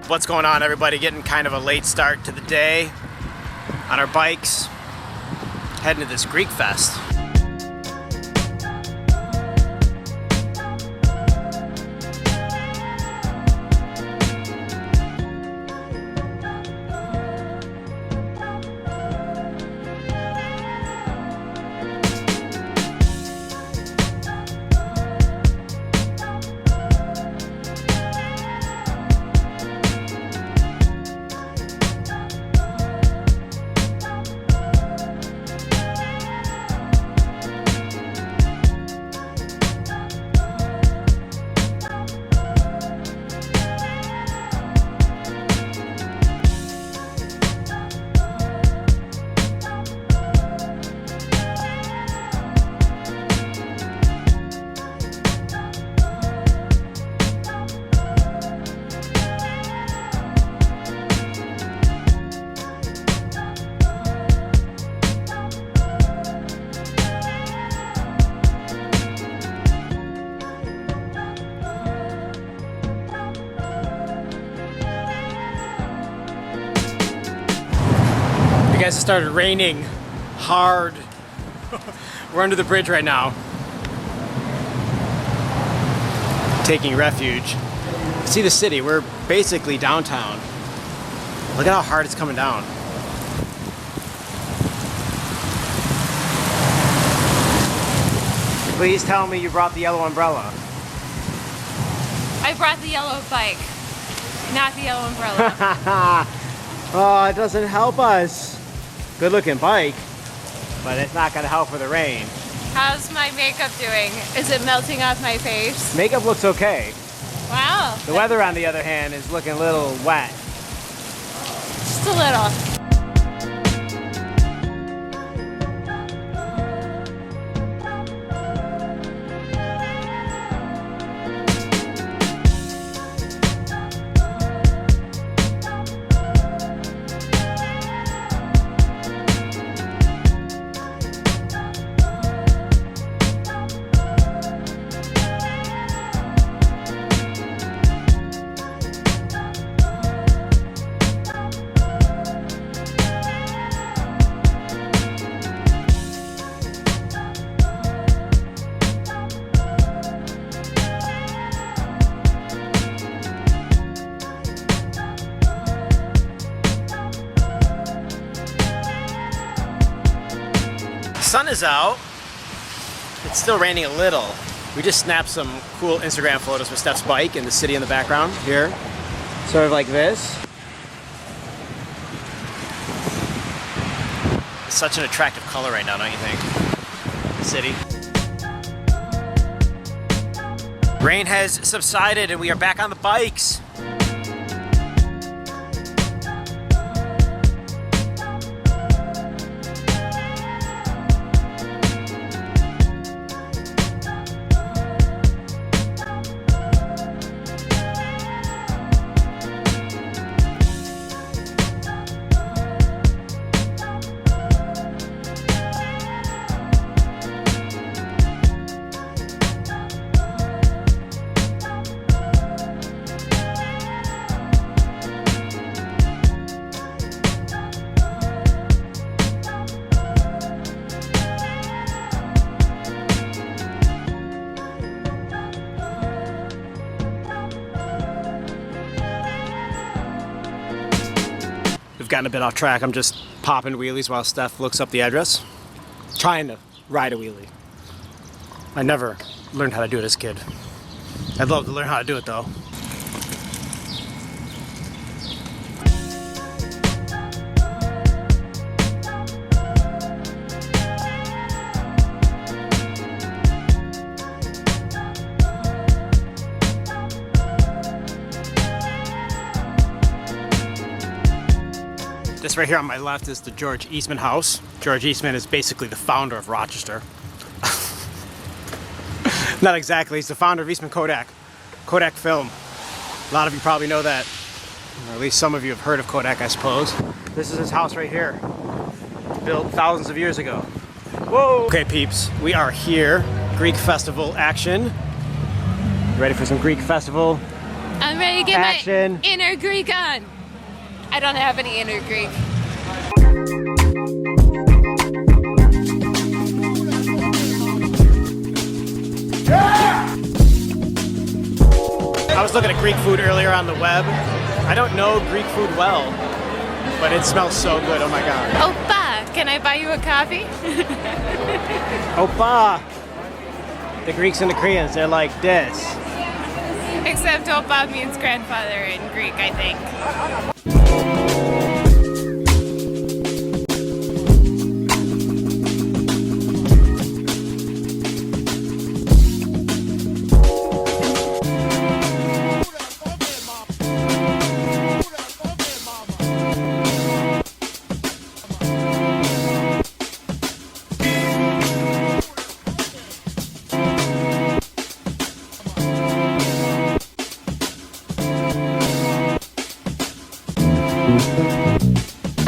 What's going on, everybody? Getting kind of a late start to the day on our bikes, heading to this Greek fest. You guys, it started raining hard. We're under the bridge right now, taking refuge. See the city, we're basically downtown. Look at how hard it's coming down. Please tell me you brought the yellow umbrella. I brought the yellow bike, not the yellow umbrella. Oh, it doesn't help us. Good looking bike, but it's not gonna help with the rain. How's my makeup doing? Is it melting off my face? Makeup looks okay. Wow. The weather, on the other hand, is looking a little wet. Just a little. Sun is out. It's still raining a little. We just snapped some cool Instagram photos with Steph's bike and the city in the background here. Sort of like this. It's such an attractive color right now, don't you think? The city. Rain has subsided and we are back on the bikes. We've gotten a bit off track. I'm just popping wheelies while Steph looks up the address. Trying to ride a wheelie. I never learned how to do it as a kid. I'd love to learn how to do it though. This right here on my left is the George Eastman house. George Eastman is basically the founder of Rochester. Not exactly, he's the founder of Eastman Kodak Film. A lot of you probably know that, or at least some of you have heard of Kodak, I suppose. This is his house right here, built thousands of years ago. Whoa! Okay peeps, we are here, Greek festival action. Ready for some Greek festival I'm ready to get Action. my inner Greek on. I don't have any inner Greek. I was looking at Greek food earlier on the web. I don't know Greek food well, but it smells so good. Oh my god. Oppa, can I buy you a coffee? Oppa! The Greeks and the Koreans, they're like this. Except Oppa means grandfather in Greek, I think.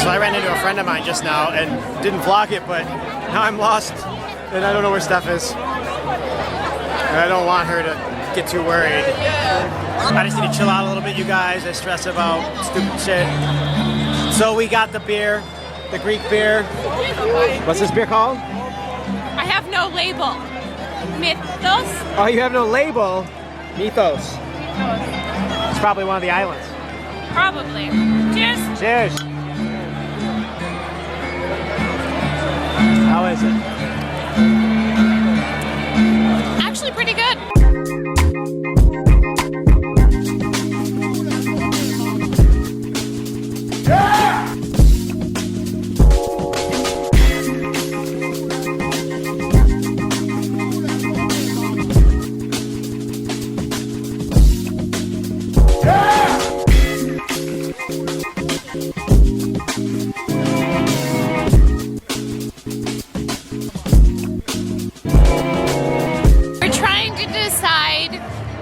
So I ran into a friend of mine just now and didn't vlog it, but now I'm lost and I don't know where Steph is. And I don't want her to get too worried. I just need to chill out a little bit, you guys. I stress about stupid shit. So we got the beer, the Greek beer. What's this beer called? I have no label. Mythos? Oh, you have no label? Mythos. It's probably one of the islands. Probably. Cheers. Cheers. How is it? Actually pretty good.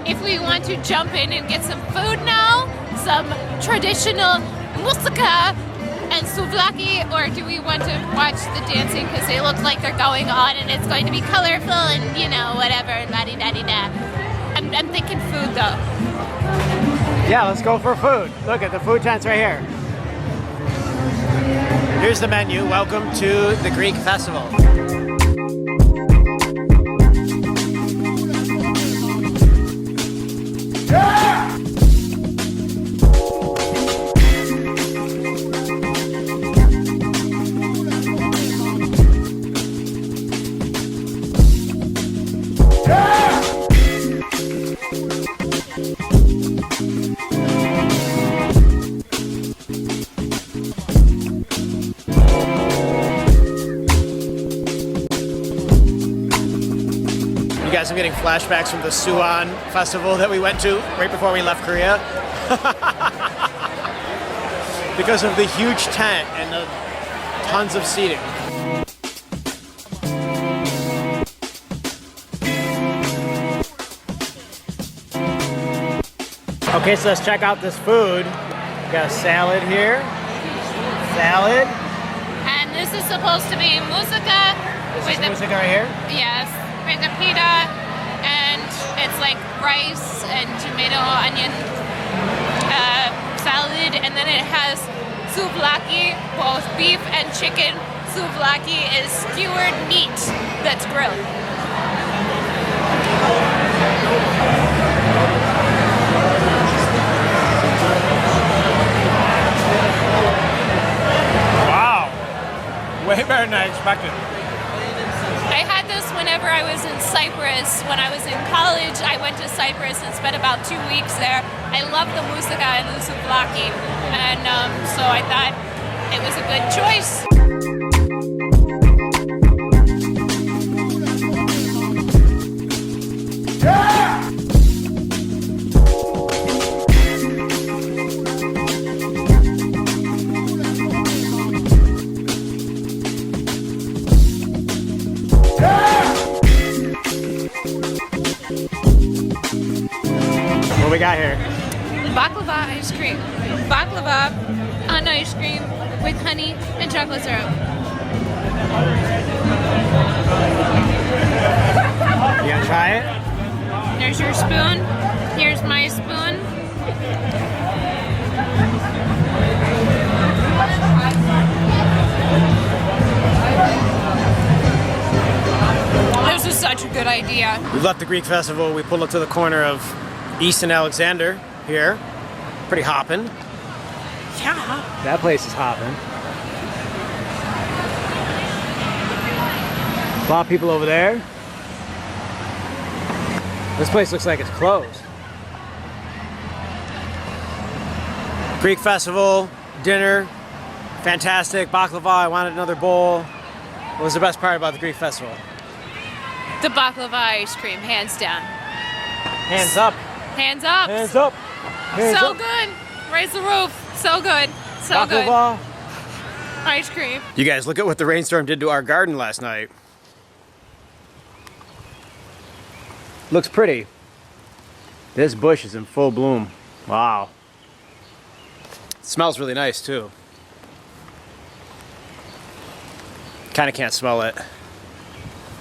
If we want to jump in and get some food now, some traditional musika and souvlaki, or do we want to watch the dancing because they look like they're going on and it's going to be colorful and, you know, whatever, la-di-da-di-da. I'm thinking food though. Yeah, let's go for food. Look at the food tents right here. Here's the menu. Welcome to the Greek festival. You guys, I'm getting flashbacks from the Suwon festival that we went to right before we left Korea. Because of the huge tent and the tons of seating. Okay, so let's check out this food. We got a salad here. Salad. And this is supposed to be musika. This is musika right here? Yes. With the pita, and it's like rice and tomato, onion salad, and then it has souvlaki, both beef and chicken. Souvlaki is skewered meat that's grilled. Wow, way better than I expected. I had this whenever I was in Cyprus. When I was in college, I went to Cyprus and spent about 2 weeks there. I love the musika and the souvlaki, and so I thought it was a good choice. What we got here? Baklava ice cream. Baklava on ice cream with honey and chocolate syrup. You gonna try it? There's your spoon. Here's my spoon. such a good idea. We left the Greek festival. We pulled up to the corner of East and Alexander here. Pretty hopping. Yeah. That place is hopping. A lot of people over there. This place looks like it's closed. Greek festival, dinner, fantastic. Baklava, I wanted another bowl. What was the best part about the Greek festival? The baklava ice cream, hands down. Hands up. Hands up. Hands up. Hands So up. good. Raise the roof. So good. So Baklava. good. Ice cream. You guys, look at what the rainstorm did to our garden last night. Looks pretty. This bush is in full bloom. Wow. It smells really nice too. Kind of can't smell it.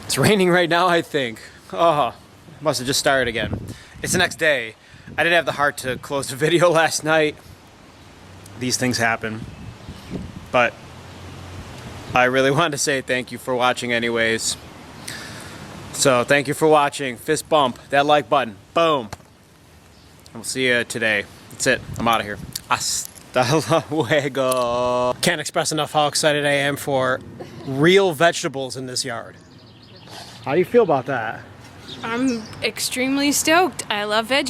It's raining right now, I think. Oh, must have just started again. It's the next day. I didn't have the heart to close the video last night. These things happen. But I really wanted to say thank you for watching anyways. So thank you for watching. Fist bump, that like button. Boom. And we'll see you today. That's it. I'm out of here. Hasta luego. Can't express enough how excited I am for real vegetables in this yard. How do you feel about that? I'm extremely stoked. I love veggies.